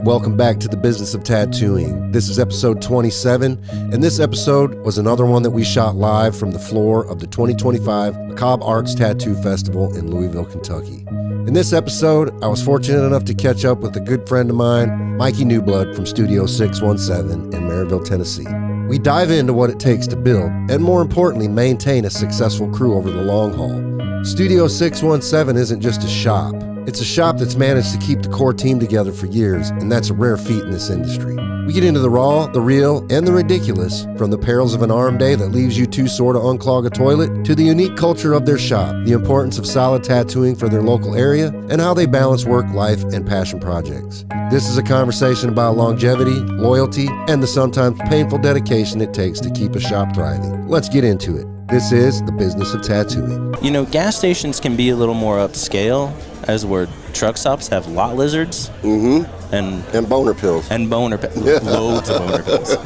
Welcome back to the Business of Tattooing. This is episode 27, and this episode was another one that we shot live from the floor of the 2025 Macabre Arts Tattoo Festival in Louisville, Kentucky. In this episode, I was fortunate enough to catch up with a good friend of mine, Mikey Newblood from Studio 617 in Maryville, Tennessee. We dive into what it takes to build, and more importantly, maintain a successful crew over the long haul. Studio 617 isn't just a shop. It's a shop that's managed to keep the core team together for years, and that's a rare feat in this industry. We get into the raw, the real, and the ridiculous, from the perils of an arm day that leaves you too sore to unclog a toilet, to the unique culture of their shop, the importance of solid tattooing for their local area, and how they balance work, life, and passion projects. This is a conversation about longevity, loyalty, and the sometimes painful dedication it takes to keep a shop thriving. Let's get into it. This is the Business of Tattooing. You know, gas stations can be a little more upscale, as where truck stops have lot lizards. Mm-hmm. And boner pills. And boner pills. Loads of boner pills.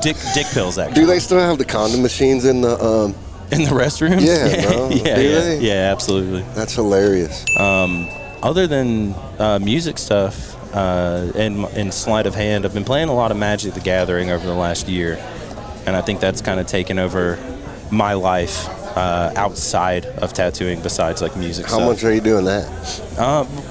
Dick pills, actually. Do they still have the condom machines in the restrooms? Yeah, bro. Yeah, absolutely. That's hilarious. Other than music stuff, and sleight of hand, I've been playing a lot of Magic the Gathering over the last year, and I think that's kind of taken over my life outside of tattooing, besides like music stuff. How much are you doing that?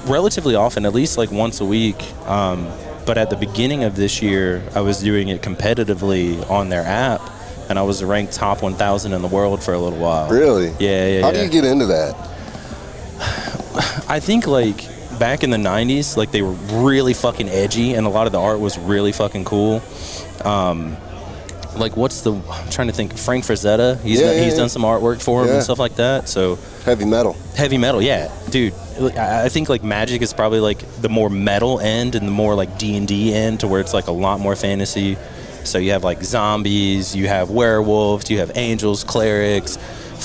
Relatively often, at least like once a week. But at the beginning of this year, I was doing it competitively on their app, and I was ranked top 1,000 in the world for a little while. Really? Yeah. How do you get into that? I think like back in the 90s, like they were really fucking edgy, and a lot of the art was really fucking cool. Like I'm trying to think, Frank Frazetta, he's done some artwork for him and stuff like that. So heavy metal, yeah, dude. I think like Magic is probably like the more metal end and the more like D&D end, to where it's like a lot more fantasy. So you have like zombies, you have werewolves, you have angels, clerics.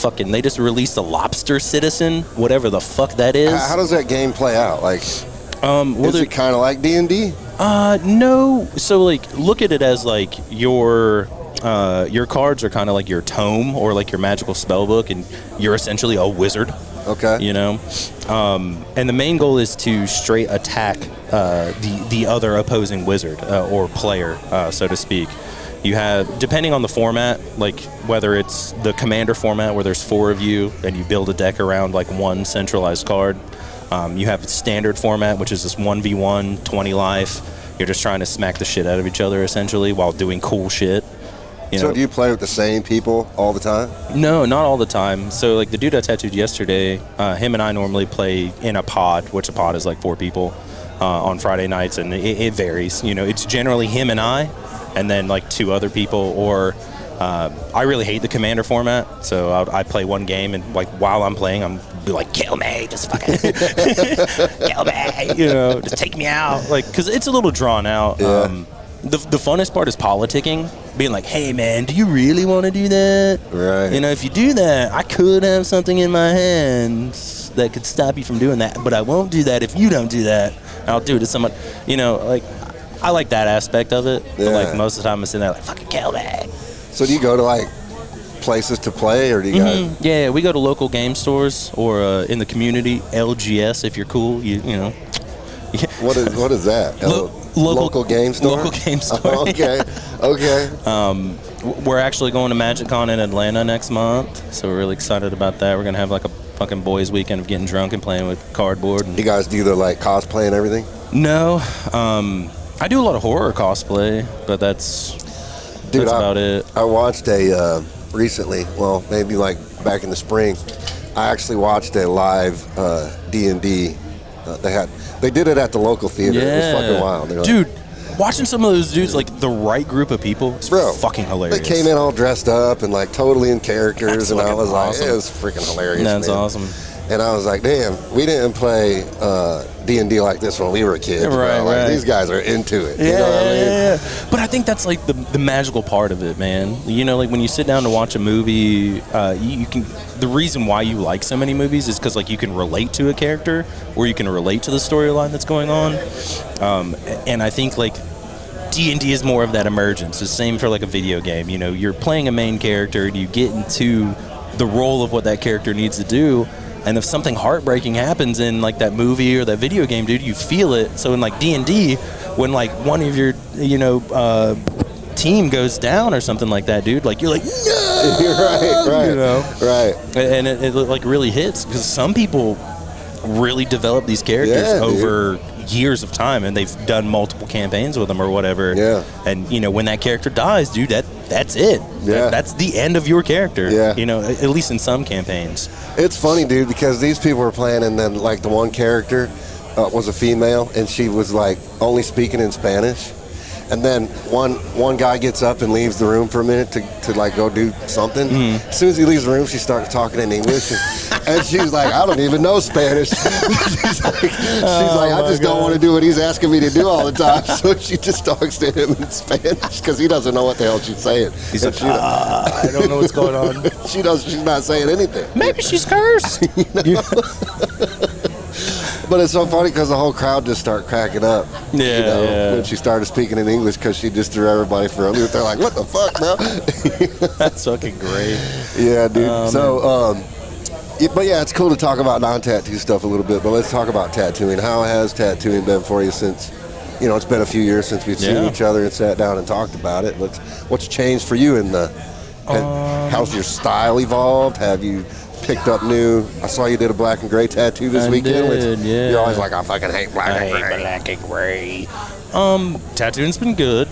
Fucking, they just released a lobster citizen, whatever the fuck that is. How does that game play out? Like, is it kind of like D&D? No. So like, look at it as like your cards are kind of like your tome or like your magical spell book, and you're essentially a wizard. Okay. You know, and the main goal is to straight attack the other opposing wizard or player, so to speak. You have, depending on the format, like whether it's the commander format where there's 4 of you and you build a deck around like one centralized card. You have standard format, which is just 1v1, 20 life. You're just trying to smack the shit out of each other essentially while doing cool shit. So do you play with the same people all the time? No, not all the time. So like the dude I tattooed yesterday, him and I normally play in a pod, which a pod is like 4 people on Friday nights, and it varies. You know, it's generally him and I, and then like 2 other people, or I really hate the commander format, so I play one game, and like while I'm playing, I'm be like, kill me, just fucking kill me, you know, just take me out, like, because it's a little drawn out. Yeah. The funnest part is politicking, being like, hey man, do you really want to do that? Right. You know, if you do that, I could have something in my hands that could stop you from doing that, but I won't do that if you don't do that. I'll do it to someone, you know, like, I like that aspect of it, but like most of the time I'm sitting there like, fucking kill me. So do you go to like places to play, or do you guys? Yeah, we go to local game stores, or in the community, LGS if you're cool, you know. What is that? Local game store? Local game store. Okay. We're actually going to MagicCon in Atlanta next month, so we're really excited about that. We're going to have like a fucking boys weekend of getting drunk and playing with cardboard. You guys do the like cosplay and everything? No. I do a lot of horror cosplay, but that's about it. I watched recently, well, maybe like back in the spring, I actually watched a live D&D. They did it at the local theater. Yeah. It was fucking wild. Dude, watching some of those dudes, like the right group of people, it's fucking hilarious. They came in all dressed up and like totally in characters, and I was awesome. like, it was freaking hilarious. That's awesome. And I was like, damn, we didn't play D&D like this when we were kids. Right, like, right. These guys are into it. Yeah, you know what I mean? Yeah. But I think that's like the magical part of it, man. You know, like when you sit down to watch a movie, you can. The reason why you like so many movies is because like you can relate to a character, or you can relate to the storyline that's going on. And I think like D&D is more of that emergence. It's the same for like a video game. You know, you're playing a main character and you get into the role of what that character needs to do, And if something heartbreaking happens in like that movie or that video game, dude, you feel it. So in like D&D, when like one of your, team goes down or something like that, dude, like you're like, no! right, right. And it like really hits, because some people really develop these characters over years of time, and they've done multiple campaigns with them or whatever. Yeah. And when that character dies, dude, that's it. Yeah. That's the end of your character. Yeah. At least in some campaigns. It's funny, dude, because these people were playing, and then like the one character was a female, and she was like only speaking in Spanish. And then one guy gets up and leaves the room for a minute to like go do something. As soon as he leaves the room, she starts talking in English, and she's like, I don't even know Spanish. she's like I just don't want to do what he's asking me to do all the time. So she just talks to him in Spanish because he doesn't know what the hell she's saying. He's like, I don't know what's going on. She's not saying anything. Maybe she's cursed. But it's so funny because the whole crowd just started cracking up. When she started speaking in English, because she just threw everybody for a loop. They're like, what the fuck, man? That's fucking great. Yeah, dude. But yeah, it's cool to talk about non-tattoo stuff a little bit, but let's talk about tattooing. How has tattooing been for you since, it's been a few years since we've seen each other and sat down and talked about it. What's changed for you how's your style evolved? Have you picked up new? I saw you did a black and gray tattoo this weekend. You're always like, I fucking hate black and gray. Tattooing's been good.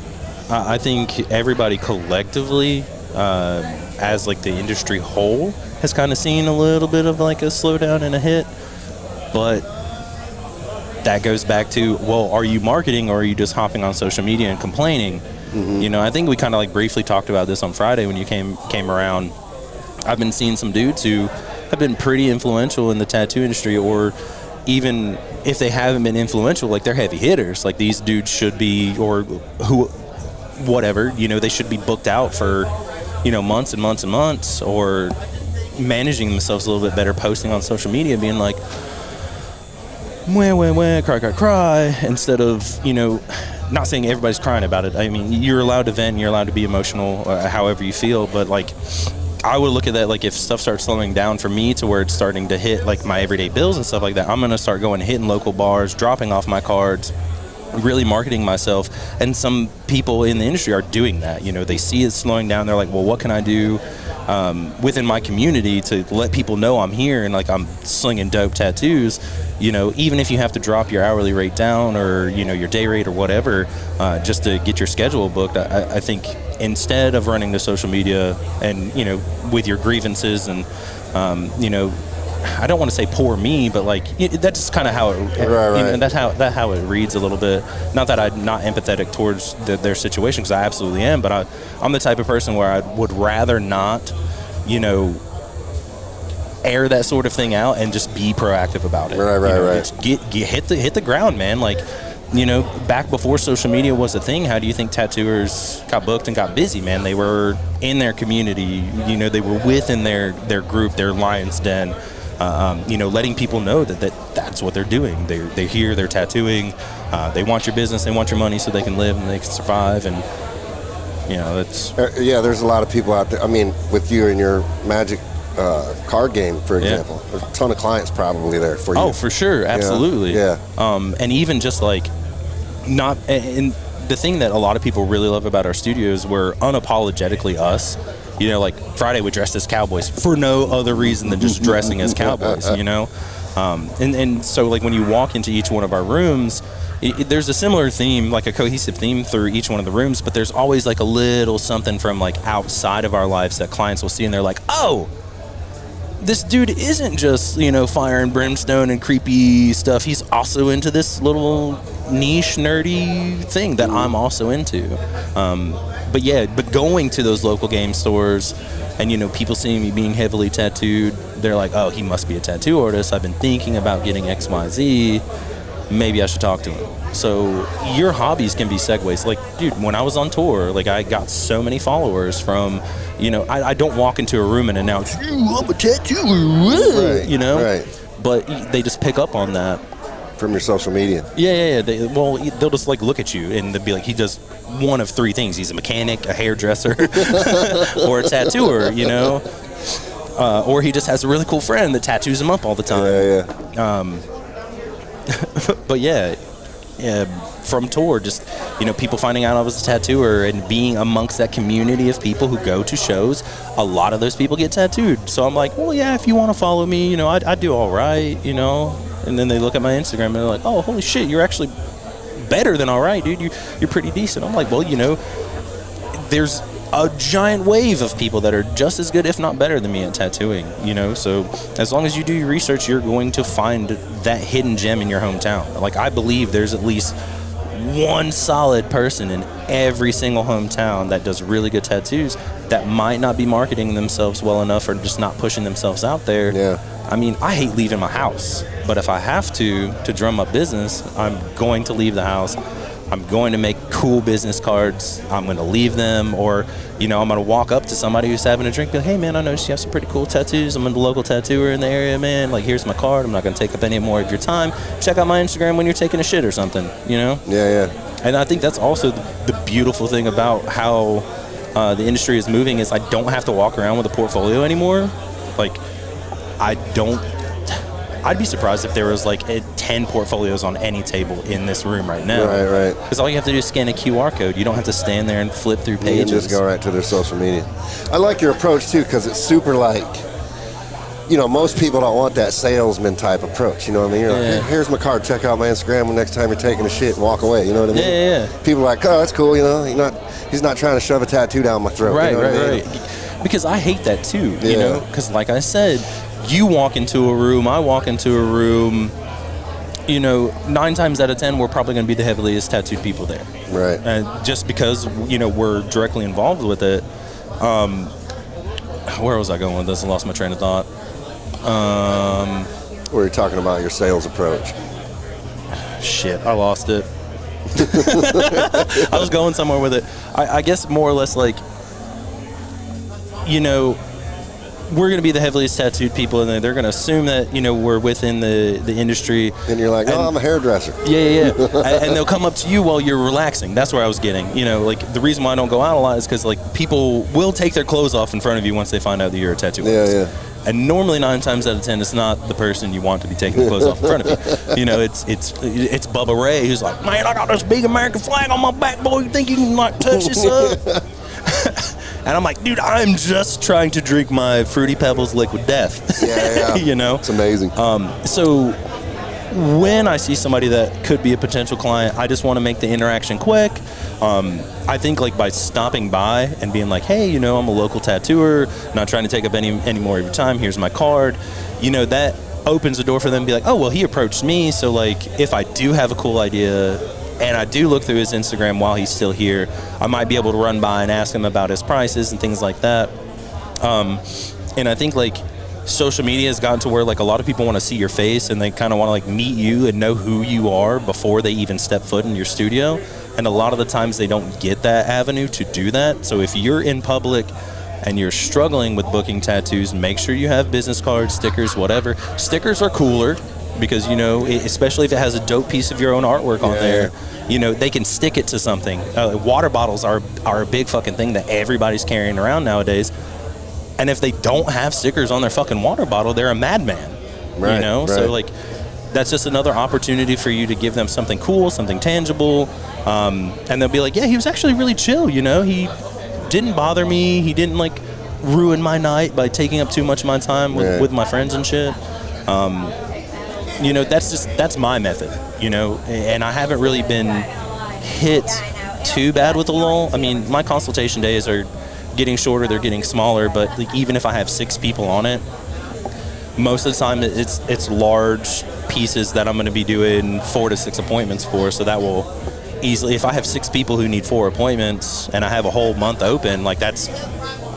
I think everybody collectively, as like the industry whole, has kind of seen a little bit of like a slowdown and a hit. But that goes back to, well, are you marketing or are you just hopping on social media and complaining? I think we kind of like briefly talked about this on Friday when you came around. I've been seeing some dudes who have been pretty influential in the tattoo industry, or even if they haven't been influential, like they're heavy hitters. Like these dudes should be, or whatever, they should be booked out for, months and months and months, or managing themselves a little bit better, posting on social media, being like, cry, instead of, not saying everybody's crying about it. I mean, you're allowed to vent, you're allowed to be emotional, however you feel, but like, I would look at that like if stuff starts slowing down for me to where it's starting to hit like my everyday bills and stuff like that, I'm going to start going hitting local bars, dropping off my cards, really marketing myself. And some people in the industry are doing that. They see it slowing down. They're like, well, what can I do within my community to let people know I'm here and like I'm slinging dope tattoos? Even if you have to drop your hourly rate down or, your day rate or whatever, just to get your schedule booked, I think instead of running to social media and, with your grievances and, I don't want to say poor me, but like that's kind of how it, right. That's how it reads a little bit. Not that I'm not empathetic towards their situation, because I absolutely am, but I'm the type of person where I would rather not, air that sort of thing out and just be proactive about it. Right. Just hit the ground, man. Like, back before social media was a thing, how do you think tattooers got booked and got busy, man? They were in their community, they were within their group, their lion's den, letting people know that's what they're doing. They're here, they're tattooing, they want your business, they want your money so they can live and they can survive, and that's... there's a lot of people out there. I mean, with you and your Magic card game, for example, there's a ton of clients probably there for you. Oh, for sure, absolutely. Yeah. And even just like and the thing that a lot of people really love about our studios, we're unapologetically us. Like Friday we dressed as cowboys for no other reason than just dressing as cowboys. And so like when you walk into each one of our rooms, there's a similar theme, like a cohesive theme through each one of the rooms, but there's always like a little something from like outside of our lives that clients will see and they're like, oh, this dude isn't just, fire and brimstone and creepy stuff. He's also into this little niche, nerdy thing that I'm also into. But going to those local game stores and, people seeing me being heavily tattooed, they're like, oh, he must be a tattoo artist. I've been thinking about getting XYZ. Maybe I should talk to him. So your hobbies can be segues. Like, dude, when I was on tour, like I got so many followers from, I don't walk into a room and announce, I'm a tattooer, Right. But they just pick up on that. From your social media. Yeah. They'll just like look at you and they'll be like, he does one of three things. He's a mechanic, a hairdresser, or a tattooer, Or he just has a really cool friend that tattoos him up all the time. But yeah, from tour, just, people finding out I was a tattooer and being amongst that community of people who go to shows, a lot of those people get tattooed. So I'm like, well, yeah, if you want to follow me, I do all right, And then they look at my Instagram and they're like, oh, holy shit, you're actually better than all right, dude. You're pretty decent. I'm like, well, there's a giant wave of people that are just as good, if not better than me at tattooing, So as long as you do your research, you're going to find that hidden gem in your hometown. Like, I believe there's at least one solid person in every single hometown that does really good tattoos that might not be marketing themselves well enough or just not pushing themselves out there. Yeah. I mean, I hate leaving my house, but if I have to drum up business, I'm going to leave the house. I'm going to make cool business cards. I'm going to leave them, or, I'm going to walk up to somebody who's having a drink, be like, hey, man, I noticed you have some pretty cool tattoos. I'm a local tattooer in the area, man. Like, here's my card. I'm not going to take up any more of your time. Check out my Instagram when you're taking a shit or something, Yeah. And I think that's also the beautiful thing about how the industry is moving is I don't have to walk around with a portfolio anymore. Like, I'd be surprised if there was like 10 portfolios on any table in this room right now. Right. Because all you have to do is scan a QR code. You don't have to stand there and flip through pages. You just go right to their social media. I like your approach too, because it's super like, most people don't want that salesman type approach. You know what I mean? You're like, here's my card. Check out my Instagram next time you're taking a shit and walk away. You know what I mean? Yeah. People are like, oh, that's cool. He's not trying to shove a tattoo down my throat. Right, you know what I mean? right. Because I hate that too. Because like I said, you walk into a room, I walk into a room, 9 times out of 10, we're probably going to be the heaviest tattooed people there. Right. And just because, we're directly involved with it. Where was I going with this? I lost my train of thought. Where you're talking about your sales approach. Shit, I lost it. I was going somewhere with it. I guess more or less like, we're going to be the heaviest tattooed people, and they're going to assume that, we're within the industry. And you're like, I'm a hairdresser. Yeah. And they'll come up to you while you're relaxing. That's where I was getting. Like, the reason why I don't go out a lot is because, like, people will take their clothes off in front of you once they find out that you're a tattoo artist. Yeah. And normally 9 times out of 10, it's not the person you want to be taking the clothes off in front of you. It's Bubba Ray who's like, man, I got this big American flag on my back, boy. You think you can, like, touch this up? And I'm like, dude, I'm just trying to drink my Fruity Pebbles liquid death. Yeah. It's amazing. So when I see somebody that could be a potential client, I just want to make the interaction quick. I think like by stopping by and being like, hey, I'm a local tattooer, not trying to take up any more of your time. Here's my card. That opens the door for them to be like, oh, well, he approached me. So like, if I do have a cool idea and I do look through his Instagram while he's still here, I might be able to run by and ask him about his prices and things like that. And I think like social media has gotten to where like a lot of people want to see your face and they kind of want to like meet you and know who you are before they even step foot in your studio. And a lot of the times they don't get that avenue to do that. So if you're in public and you're struggling with booking tattoos, make sure you have business cards, stickers, whatever. Stickers are cooler because, especially if it has a dope piece of your own artwork on there, they can stick it to something. Water bottles are a big fucking thing that everybody's carrying around nowadays. And if they don't have stickers on their fucking water bottle, they're a madman. Right. So like, that's just another opportunity for you to give them something cool, something tangible. And they'll be like, yeah, he was actually really chill. He didn't bother me. He didn't like ruin my night by taking up too much of my time with my friends and shit. That's my method, and I haven't really been hit too bad with the lull. I mean, my consultation days are getting shorter, they're getting smaller, but like, even if I have 6 people on it, most of the time it's large pieces that I'm going to be doing 4 to 6 appointments for, so that will easily, if I have 6 people who need 4 appointments and I have a whole month open, like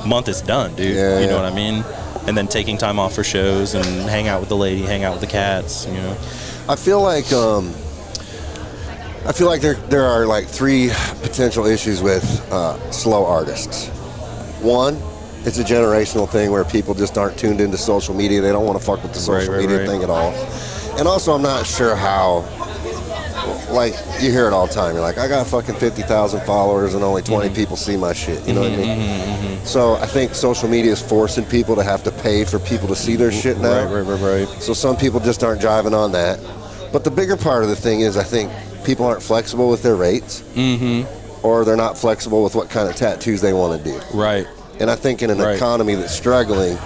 month is done, dude. You know what I mean? And then taking time off for shows and hang out with the lady, hang out with the cats, I feel like there are like 3 potential issues with slow artists. One, it's a generational thing where people just aren't tuned into social media. They don't want to fuck with the social media thing at all. And also, I'm not sure how like you hear it all the time. You're like, I got fucking 50,000 followers and only 20 people see my shit. You know what I mean? So I think social media is forcing people to have to pay for people to see their shit now. Right. So some people just aren't jiving on that. But the bigger part of the thing is, I think people aren't flexible with their rates, or they're not flexible with what kind of tattoos they want to do. Right. And I think in an economy that's struggling,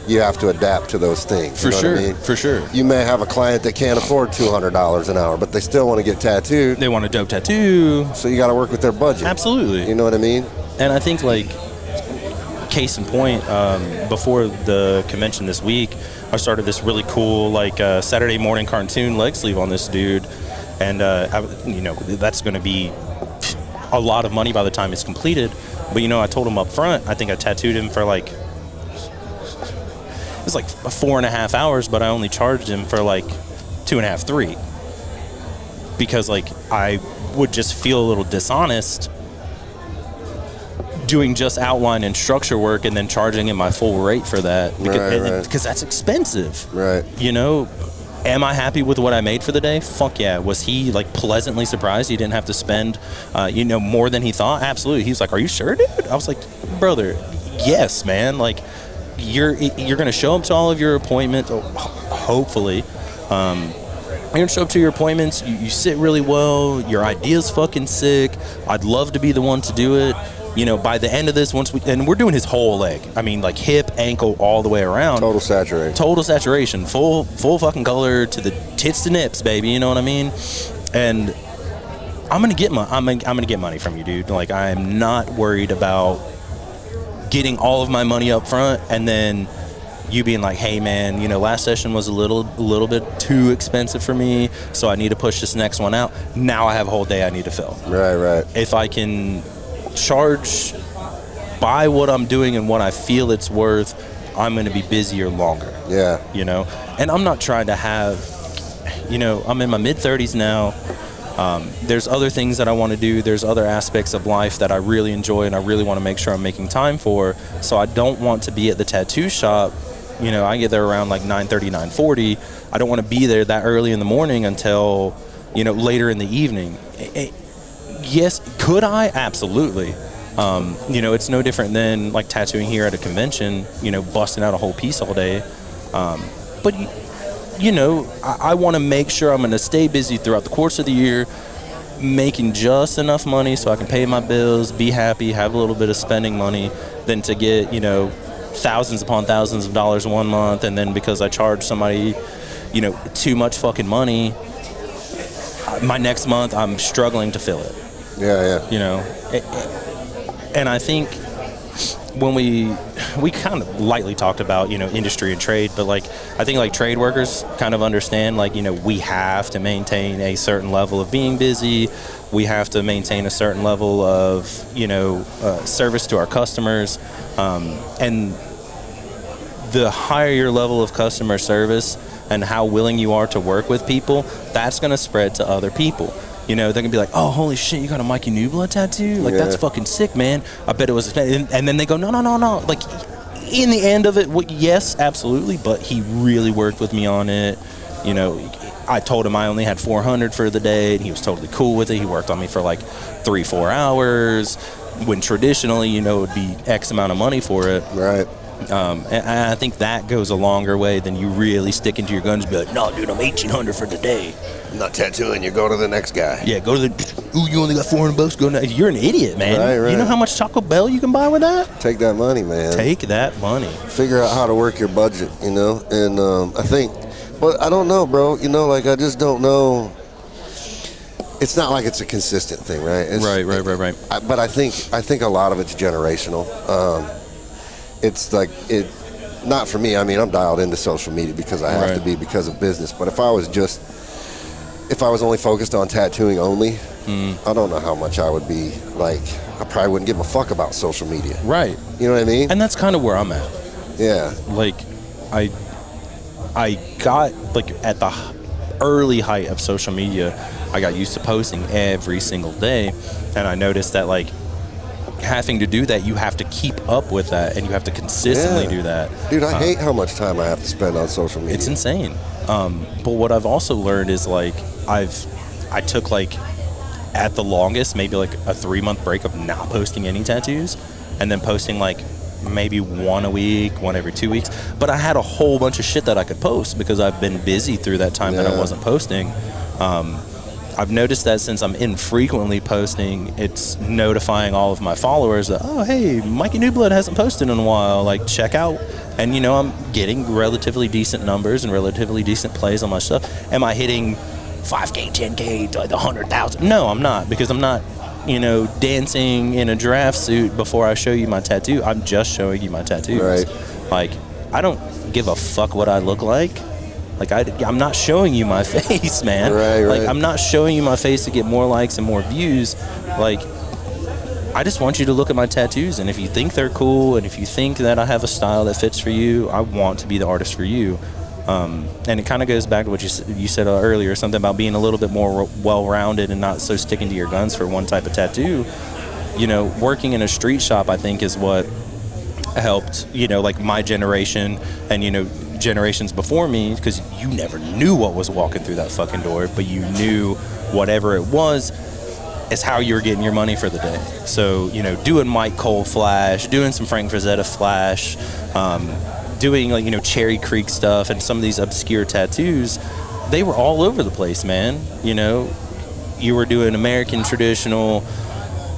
you have to adapt to those things. For sure. What I mean? For sure. You may have a client that can't afford $200 an hour, but they still want to get tattooed. They want a dope tattoo. So you got to work with their budget. Absolutely. You know what I mean? And I think, like, case in point, before the convention this week, I started this really cool, like, Saturday morning cartoon leg sleeve on this dude. And, that's going to be a lot of money by the time it's completed. But, I told him up front, I think I tattooed him for, like, it was like 4.5 hours, but I only charged him for like 2.5, 3. Because, like, I would just feel a little dishonest doing just outline and structure work and then charging him my full rate for that. Because that's expensive. Right. Am I happy with what I made for the day? Fuck yeah. Was he, like, pleasantly surprised he didn't have to spend, more than he thought? Absolutely. He was like, are you sure, dude? I was like, brother, yes, man. Like, you're going to show up to all of your appointments, hopefully. You're going to show up to your appointments. You sit really well. Your idea's fucking sick. I'd love to be the one to do it. By the end of this, and we're doing his whole leg. I mean, like, hip, ankle, all the way around. Total saturation. Full fucking color to the tits to nips, baby. You know what I mean? And I'm gonna get money from you, dude. Like, I am not worried about getting all of my money up front and then you being like, hey man, last session was a little bit too expensive for me, so I need to push this next one out. Now I have a whole day I need to fill. Right. If I can charge by what I'm doing and what I feel it's worth, I'm going to be busier longer. Yeah. And I'm not trying to have, I'm in my mid-30s now. There's other things that I want to do. There's other aspects of life that I really enjoy and I really want to make sure I'm making time for. So I don't want to be at the tattoo shop. I get there around like 9:30, 9:40. I don't want to be there that early in the morning until, later in the evening. Yes, could I? Absolutely. It's no different than like tattooing here at a convention, busting out a whole piece all day. But I want to make sure I'm going to stay busy throughout the course of the year, making just enough money so I can pay my bills, be happy, have a little bit of spending money, than to get, thousands upon thousands of dollars one month, and then because I charge somebody, too much fucking money, my next month I'm struggling to fill it. Yeah. And I think when we kind of lightly talked about, industry and trade, but like, I think like trade workers kind of understand, like, we have to maintain a certain level of being busy. We have to maintain a certain level of, service to our customers. And the higher your level of customer service and how willing you are to work with people, that's going to spread to other people. They're going to be like, oh, holy shit, you got a Mikey Newblood tattoo? Like, that's fucking sick, man. I bet it was... And then they go, no. Like, in the end of it, yes, absolutely, but he really worked with me on it. I told him I only had 400 for the day, and he was totally cool with it. He worked on me for, like, 3-4 hours, when traditionally, it would be X amount of money for it. Right. And I think that goes a longer way than you really sticking to your guns and be like, no, dude, I'm 1,800 for the day. I'm not tattooing, you go to the next guy. Yeah, go to the, ooh, you only got $400, go now. You're an idiot, man. Right. You know how much Taco Bell you can buy with that? Take that money, man. Take that money. Figure out how to work your budget, and I think, but I don't know, bro, like, I just don't know. It's not like it's a consistent thing, right? Right. But I think a lot of it's generational. It's like not for me. I mean, I'm dialed into social media because I have to be because of business. But if I was only focused on tattooing only, I don't know how much I would be like. I probably wouldn't give a fuck about social media. Right. You know what I mean? And that's kind of where I'm at. Yeah. Like, I got, like, at the early height of social media, I got used to posting every single day, and I noticed that, like, having to do that, you have to keep up with that, and you have to consistently do that. Dude, I hate how much time I have to spend on social media. It's insane. But what I've also learned is, like, I've I took like at the longest maybe like a 3-month break of not posting any tattoos, and then posting like maybe one a week, one every 2 weeks. But I had a whole bunch of shit that I could post because I've been busy through that time that I wasn't posting. I've noticed that since I'm infrequently posting, it's notifying all of my followers that, oh, hey, Mikey Newblood hasn't posted in a while, like, check out. And, you know, I'm getting relatively decent numbers and relatively decent plays on my stuff. Am I hitting 5K, 10K, like 100,000? No, I'm not, because I'm not, you know, dancing in a giraffe suit before I show you my tattoo. I'm just showing you my tattoos. Right. Like, I don't give a fuck what I look like. Like, I'm not showing you my face, man. Right. Like, I'm not showing you my face to get more likes and more views. Like, I just want you to look at my tattoos, and if you think they're cool, and if you think that I have a style that fits for you, I want to be the artist for you. And it kind of goes back to what you said earlier, something about being a little bit more well-rounded and not so sticking to your guns for one type of tattoo. You know, working in a street shop, I think, is what helped, you know, like my generation and, you know, generations before me, because you never knew what was walking through that fucking door, but you knew whatever it was is how you were getting your money for the day. So, you know, doing Mike Cole flash, doing some Frank Frazetta flash, doing, like, you know, Cherry Creek stuff and some of these obscure tattoos, they were all over the place, man. You know, you were doing American traditional,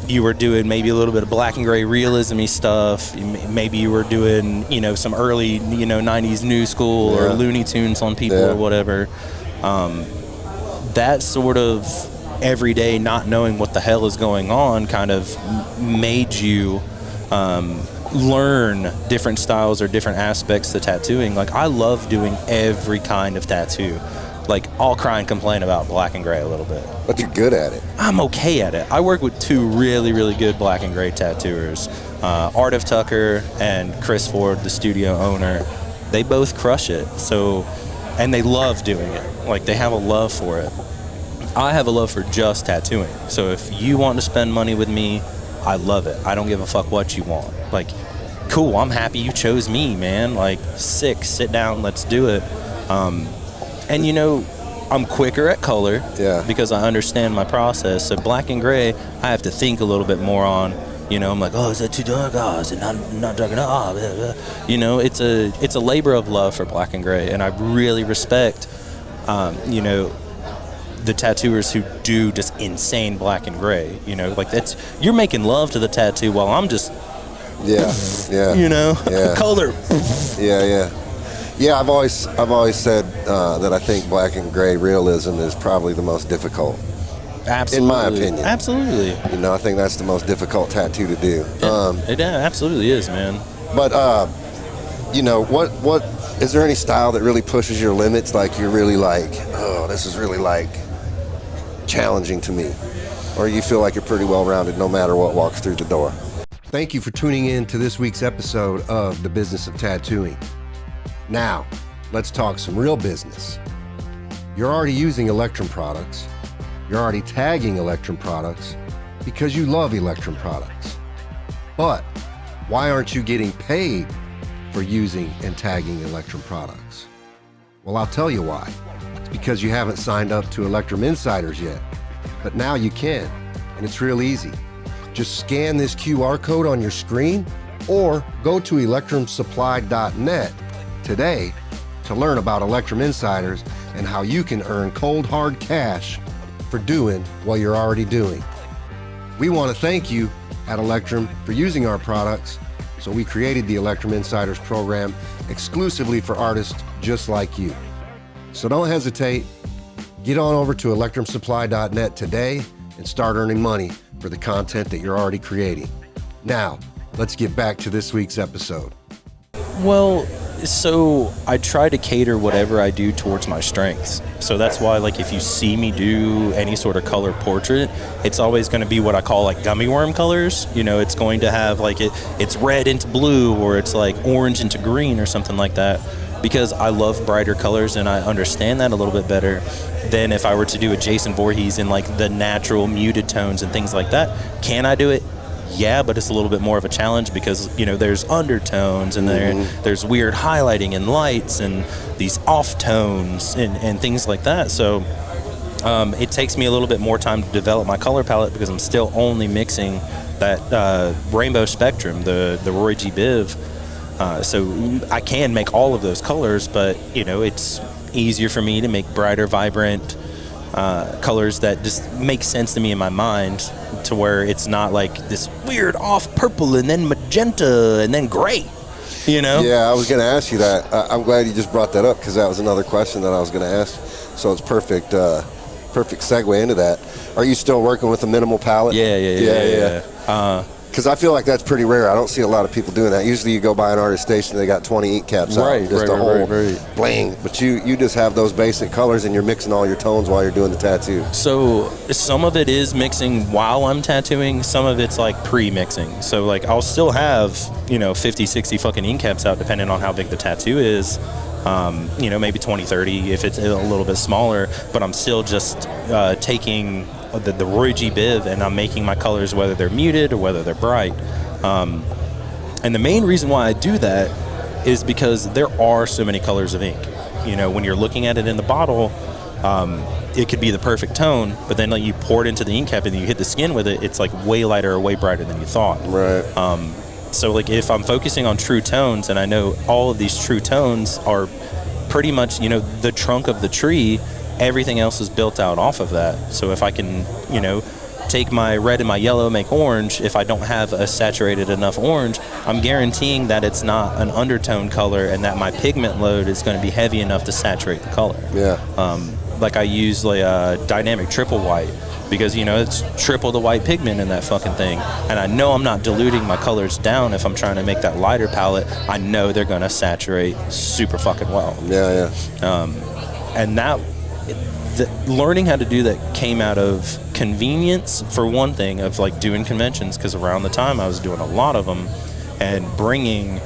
you were doing maybe a little bit of black and gray realism-y stuff. Maybe you were doing, you know, some early, you know, 90s new school or Looney Tunes on people or whatever. That sort of everyday not knowing what the hell is going on kind of made you learn different styles or different aspects of tattooing. Like, I love doing every kind of tattoo. Like, I'll cry and complain about black and gray a little bit. But you're good at it. I'm okay at it. I work with two really, really good black and gray tattooers. Art of Tucker and Chris Ford, the studio owner. They both crush it. So, and they love doing it. Like, they have a love for it. I have a love for just tattooing. So if you want to spend money with me, I love it. I don't give a fuck what you want. Like, cool, I'm happy you chose me, man. Like, sick, sit down, let's do it. And, you know, I'm quicker at color because I understand my process. So black and gray, I have to think a little bit more on. You know, I'm like, oh, is that too dark? Oh, is it not dark enough? Oh, you know, it's a labor of love for black and gray. And I really respect, you know, the tattooers who do just insane black and gray. You know, like, that's, you're making love to the tattoo while I'm just, you know, color. Yeah, I've always said that I think black and gray realism is probably the most difficult. Absolutely. In my opinion. Absolutely. You know, I think that's the most difficult tattoo to do. It absolutely is, man. But, you know, what is there any style that really pushes your limits? Like, you're really like, oh, this is really like challenging to me. Or you feel like you're pretty well-rounded no matter what walks through the door? Thank you for tuning in to this week's episode of The Business of Tattooing. Now, let's talk some real business. You're already using Electrum products. You're already tagging Electrum products because you love Electrum products. But why aren't you getting paid for using and tagging Electrum products? Well, I'll tell you why. It's because you haven't signed up to Electrum Insiders yet. But now you can, and it's real easy. Just scan this QR code on your screen or go to electrumsupply.net today to learn about Electrum Insiders and how you can earn cold hard cash for doing what you're already doing. We want to thank you at Electrum for using our products, so we created the Electrum Insiders program exclusively for artists just like you. So don't hesitate, get on over to electrumsupply.net today and start earning money for the content that you're already creating. Now, let's get back to this week's episode. Well, so I try to cater whatever I do towards my strengths. So that's why, like, if you see me do any sort of color portrait, it's always going to be what I call like gummy worm colors. You know, it's going to have like it's red into blue, or it's like orange into green or something like that, because I love brighter colors and I understand that a little bit better than if I were to do a Jason Voorhees in like the natural muted tones and things like that. Can I do it? Yeah, but it's a little bit more of a challenge because, you know, there's undertones and there's weird highlighting and lights and these off tones and things like that. So It takes me a little bit more time to develop my color palette because I'm still only mixing that rainbow spectrum, the Roy G. Biv. So I can make all of those colors, but it's easier for me to make brighter, vibrant colors that just make sense to me in my mind, to where it's not like this weird off purple and then magenta and then gray. Yeah, I was going to ask you that. I'm glad you just brought that up, because that was another question that I was going to ask. So it's perfect segue into that. Are you still working with a minimal palette? Yeah. Because I feel like that's pretty rare. I don't see a lot of people doing that. Usually you go by an artist station, they got 20 ink caps out, just a whole bling. But you just have those basic colors, and you're mixing all your tones while you're doing the tattoo. So some of it is mixing while I'm tattooing. Some of it's like pre-mixing. So like I'll still have 50, 60 fucking ink caps out, depending on how big the tattoo is. Maybe 20, 30 if it's a little bit smaller. But I'm still just taking the Roy G. Biv, and I'm making my colors whether they're muted or whether they're bright. And the main reason why I do that is because there are so many colors of ink. When you're looking at it in the bottle, it could be the perfect tone, but then like you pour it into the ink cap and you hit the skin with it, it's like way lighter or way brighter than you thought. Right. So like if I'm focusing on true tones, and I know all of these true tones are pretty much, the trunk of the tree, everything else is built out off of that. So if I can, take my red and my yellow, make orange, if I don't have a saturated enough orange, I'm guaranteeing that it's not an undertone color and that my pigment load is going to be heavy enough to saturate the color. Yeah. Like I use like a dynamic triple white, because it's triple the white pigment in that fucking thing, and I know I'm not diluting my colors down. If I'm trying to make that lighter palette, I know they're gonna saturate super fucking well. And that learning how to do that came out of convenience, for one thing, of like doing conventions, because around the time I was doing a lot of them, and bringing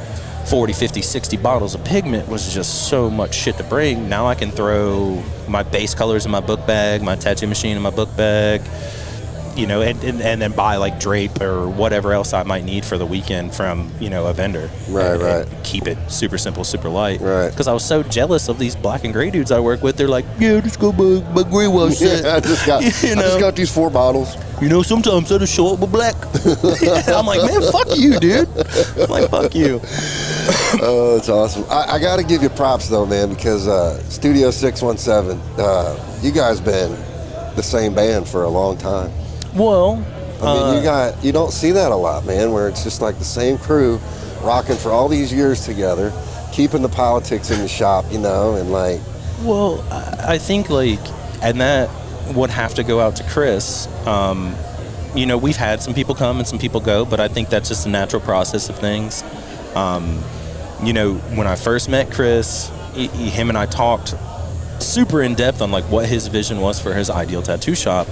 40, 50, 60 bottles of pigment was just so much shit to bring. Now I can throw my base colors in my book bag, my tattoo machine in my book bag, and then buy like drape or whatever else I might need for the weekend from, a vendor. Right. And keep it super simple, super light. Right. Because I was so jealous of these black and gray dudes I work with. They're like, yeah, just go buy gray wash set. I just got these 4 bottles. Sometimes I just show up with black. I'm like, man, fuck you, dude. I'm like, fuck you. Oh, that's awesome. I got to give you props, though, man, because Studio 617, you guys been the same band for a long time. Well, I mean, you don't see that a lot, man, where it's just like the same crew rocking for all these years together, keeping the politics in the shop, and like... Well, I think, like, and that would have to go out to Chris. We've had some people come and some people go, but I think that's just a natural process of things. When I first met Chris, him and I talked super in depth on like what his vision was for his ideal tattoo shop.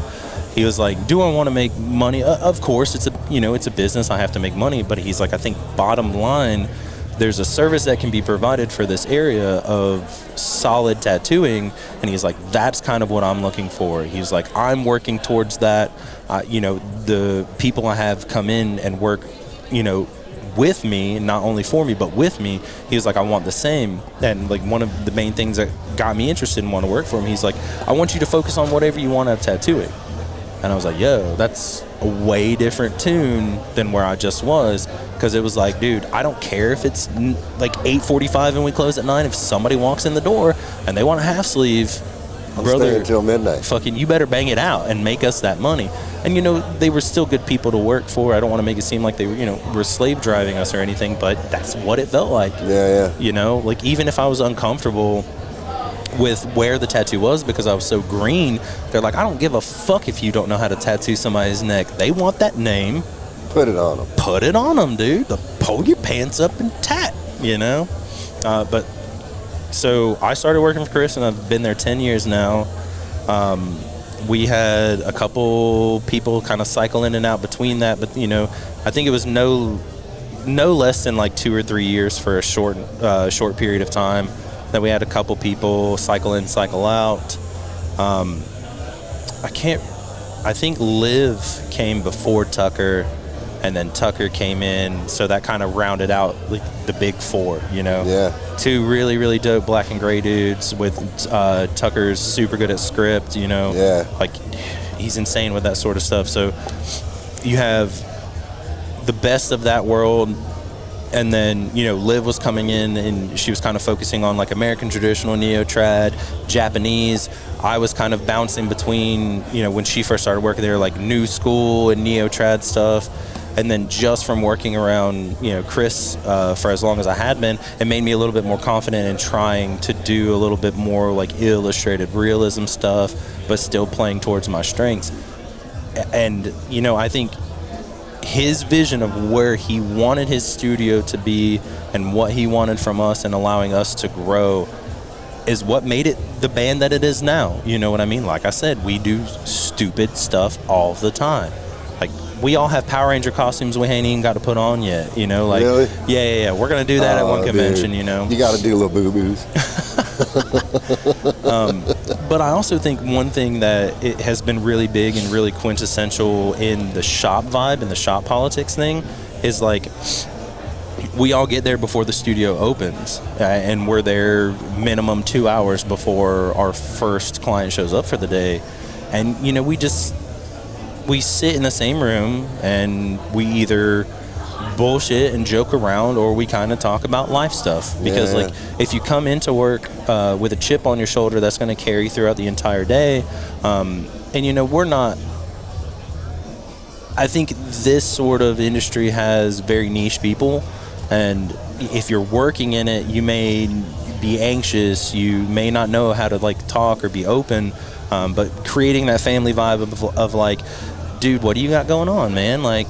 He was like, do I want to make money? Of course, it's a business. I have to make money. But he's like, I think bottom line, there's a service that can be provided for this area of solid tattooing. And he's like, that's kind of what I'm looking for. He's like, I'm working towards that. The people I have come in and work, with me, not only for me, but with me, he was like, I want the same. And like one of the main things that got me interested in wanting to work for him, he's like, I want you to focus on whatever you want out of tattooing. And I was like, yo, that's a way different tune than where I just was. Because it was like, dude, I don't care if it's like 8:45 and we close at 9. If somebody walks in the door and they want a half sleeve, I'm staying until midnight. Fucking, you better bang it out and make us that money. And they were still good people to work for. I don't want to make it seem like they were slave driving us or anything, but that's what it felt like. Yeah. Like even if I was uncomfortable with where the tattoo was because I was so green, they're like, I don't give a fuck if you don't know how to tattoo somebody's neck. They want that name. Put it on them. Put it on them, dude. Pull your pants up and tat, But so I started working for Chris, and I've been there 10 years now. We had a couple people kind of cycle in and out between that, but I think it was no less than like 2 or 3 years for a short period of time that we had a couple people cycle in, cycle out. I think Liv came before Tucker, and then Tucker came in, so that kind of rounded out like the big four, you know. Yeah. 2 really, really dope black and gray dudes with Tucker's super good at script, you know. Yeah. Like, he's insane with that sort of stuff. So you have the best of that world, and then, you know, Liv was coming in and she was kind of focusing on like American traditional neo-trad, Japanese. I was kind of bouncing between, you know, when she first started working there, like new school and neo-trad stuff. And then just from working around, you know, Chris for as long as I had been, it made me a little bit more confident in trying to do a little bit more like illustrated realism stuff, but still playing towards my strengths. And, you know, I think his vision of where he wanted his studio to be and what he wanted from us and allowing us to grow is what made it the band that it is now. You know what I mean? Like I said, we do stupid stuff all the time. Like, we all have Power Ranger costumes we ain't even got to put on yet, you know? Like, really? Yeah. We're going to do that at one convention, dude. You know? You got to do little boo-boos. But I also think one thing that it has been really big and really quintessential in the shop vibe and the shop politics thing is, like, we all get there before the studio opens, and we're there minimum 2 hours before our first client shows up for the day. And, you know, we sit in the same room and we either bullshit and joke around, or we kind of talk about life stuff. Because like, if you come into work with a chip on your shoulder, that's going to carry throughout the entire day. And, you know, I think this sort of industry has very niche people, and if you're working in it, you may be anxious, you may not know how to like talk or be open, but creating that family vibe of like, dude, what do you got going on, man? Like,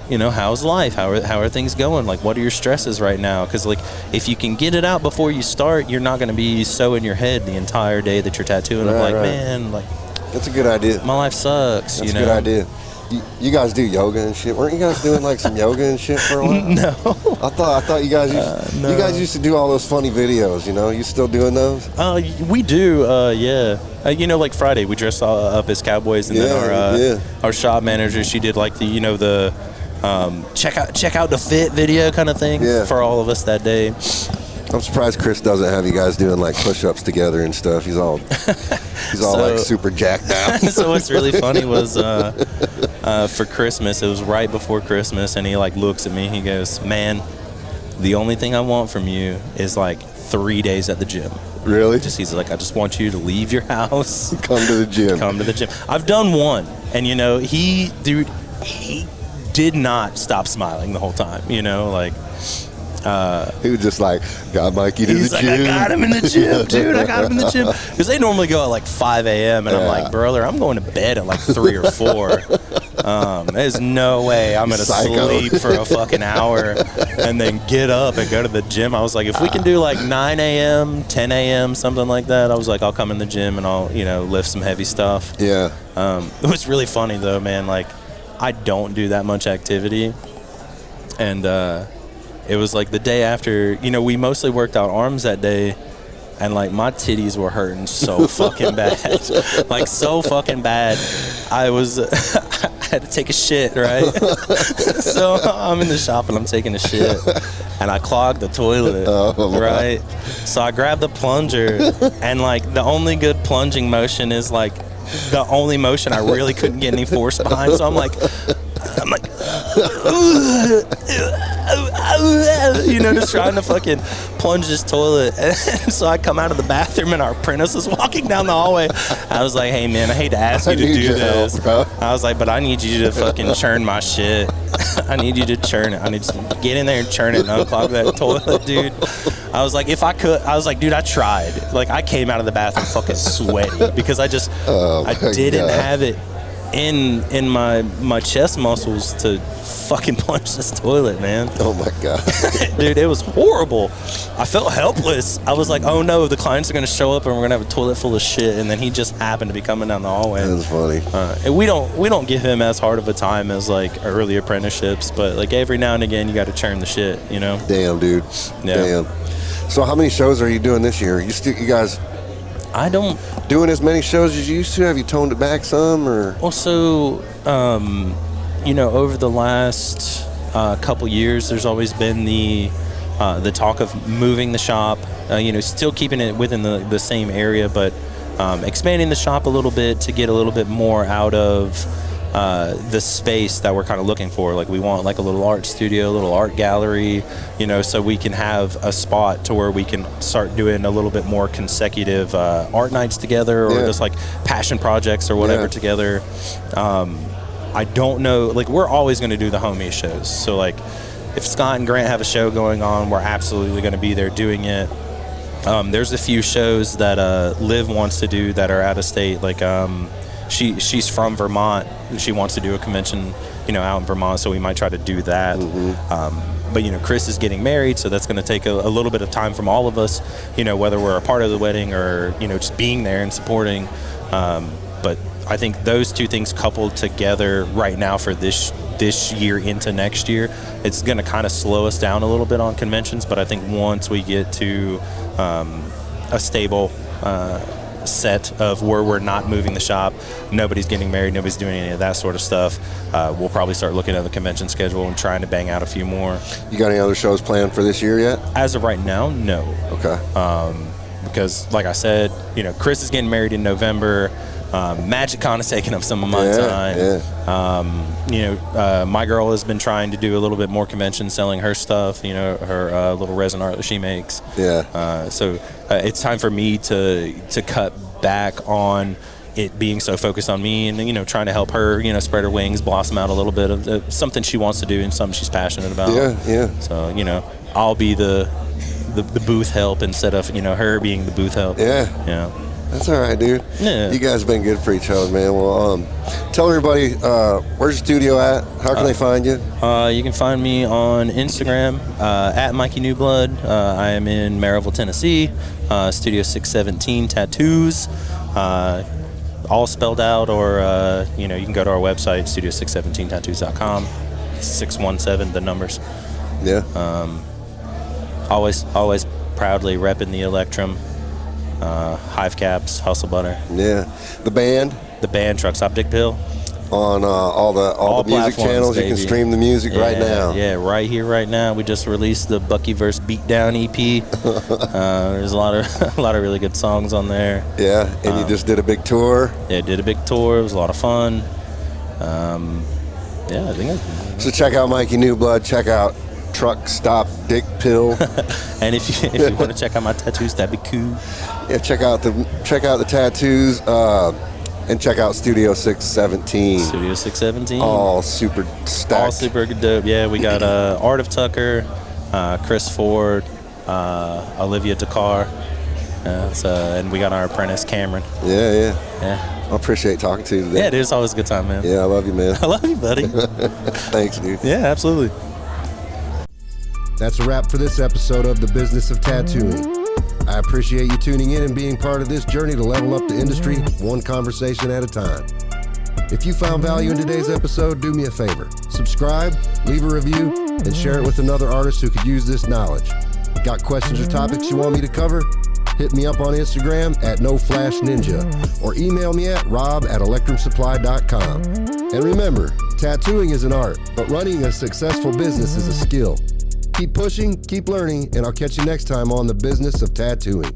you know, how's life? How are things going? Like, what are your stresses right now? Because, like, if you can get it out before you start, you're not going to be so in your head the entire day that you're tattooing. Right, man, like, that's a good idea. My life sucks. That's you know? a good idea. You guys do yoga and shit. Weren't you guys doing like some yoga and shit for a while? No. I thought you guys no. You guys used to do all those funny videos. You know, you still doing those? We do. Yeah. You know, like Friday, we dressed up as cowboys, and then our shop manager, she did like the, you know, the check out the fit video kind of thing for all of us that day. I'm surprised Chris doesn't have you guys doing like push-ups together and stuff. He's all like super jacked out. So what's really funny was for Christmas, it was right before Christmas, and he like looks at me, he goes, "Man, the only thing I want from you is like 3 days at the gym." Really? He's like, "I just want you to leave your house, come to the gym." I've done one, and you know, he did not stop smiling the whole time. You know, like. He was just like, got Mikey to the gym. I got him in the gym, dude. I got him in the gym. Because they normally go at like 5 a.m. And I'm like, brother, I'm going to bed at like 3 or 4. There's no way I'm going to sleep for a fucking hour and then get up and go to the gym. I was like, if we can do like 9 a.m., 10 a.m., something like that, I was like, I'll come in the gym and I'll, you know, lift some heavy stuff. Yeah. It was really funny though, man. Like, I don't do that much activity. And, it was like the day after, you know, we mostly worked out arms that day, and like my titties were hurting so fucking bad. Like, so fucking bad. I had to take a shit, right? So I'm in the shop and I'm taking a shit, and I clogged the toilet, right? So I grabbed the plunger, and like the only good plunging motion is like the only motion I really couldn't get any force behind. So I'm like, you know, just trying to fucking plunge this toilet. And so I come out of the bathroom, and our apprentice is walking down the hallway. I was like, "Hey man, I hate to ask you to do this." Help, I was like, "But I need you to fucking churn my shit. I need you to churn it. I need to get in there and churn it and unclog that toilet, dude." I was like, if I could, I was like, dude, I tried. Like, I came out of the bathroom fucking sweaty because I didn't have it in my chest muscles to fucking plunge this toilet, man. Oh my god. Dude, it was horrible. I felt helpless. I was like, oh no, the clients are gonna show up and we're gonna have a toilet full of shit. And then he just happened to be coming down the hallway. That's funny. And we don't give him as hard of a time as like early apprenticeships, but like every now and again you got to churn the shit, you know. Damn, dude. Yeah. Damn. So how many shows are you doing this year? You guys I don't doing as many shows as you used to? Have you toned it back some, or? Well, so over the last couple years, there's always been the talk of moving the shop, still keeping it within the same area, but expanding the shop a little bit to get a little bit more out of the space that we're kind of looking for. Like, we want like a little art studio, a little art gallery, so we can have a spot to where we can start doing a little bit more consecutive art nights together, or just like passion projects or whatever together. I don't know, like, we're always going to do the homie shows. So like, if Scott and Grant have a show going on, we're absolutely going to be there doing it. There's a few shows that Liv wants to do that are out of state. Like, she's from Vermont, and she wants to do a convention, out in Vermont, so we might try to do that. But Chris is getting married, so that's going to take a little bit of time from all of us, whether we're a part of the wedding or just being there and supporting. But I think those two things coupled together right now for this year into next year, it's going to kind of slow us down a little bit on conventions. But I think once we get to a stable set of where we're not moving the shop, nobody's getting married, nobody's doing any of that sort of stuff, we'll probably start looking at the convention schedule and trying to bang out a few more. You got any other shows planned for this year yet? As of right now, no. Okay. Because like I said, Chris is getting married in November. MagicCon is taking up some of my time. My girl has been trying to do a little bit more convention, selling her stuff, her little resin art that she makes. So it's time for me to cut back on it being so focused on me, and trying to help her spread her wings, blossom out a little bit of something she wants to do and something she's passionate about. So I'll be the booth help instead of her being the booth help. That's all right, dude. You guys have been good for each other, man. Well, tell everybody, where's your studio at? How can they find you? You can find me on Instagram, at Mikey Newblood. I am in Marysville, Tennessee. Studio 617 Tattoos. All spelled out, or, you can go to our website, studio617tattoos.com. 617, the numbers. Always proudly repping the Electrum. Hive Caps, Hustle Butter. The band Truck Stop Dick Pill. On all the music channels, baby. You can stream the music right now. Right here, right now. We just released the Buckyverse Beatdown EP. There's a lot of really good songs on there. And you just did a big tour. Did a big tour. It was a lot of fun. I think so. Check out Mikey Newblood. Check out Truck Stop Dick Pill. And if you want to check out my tattoos, that'd be cool. Check out the tattoos, and check out Studio 617. Studio 617. All super stacked. All super dope. We got Art of Tucker, Chris Ford, Olivia Dakar, and we got our apprentice Cameron. I appreciate talking to you today. Dude, it's always a good time, man. I love you, man. I love you, buddy. Thanks, dude. Absolutely. That's a wrap for this episode of The Business of Tattooing. I appreciate you tuning in and being part of this journey to level up the industry one conversation at a time. If you found value in today's episode, do me a favor. Subscribe, leave a review, and share it with another artist who could use this knowledge. Got questions or topics you want me to cover? Hit me up on Instagram at NoFlashNinja or email me at rob@electrumsupply.com. And remember, tattooing is an art, but running a successful business is a skill. Keep pushing, keep learning, and I'll catch you next time on The Business of Tattooing.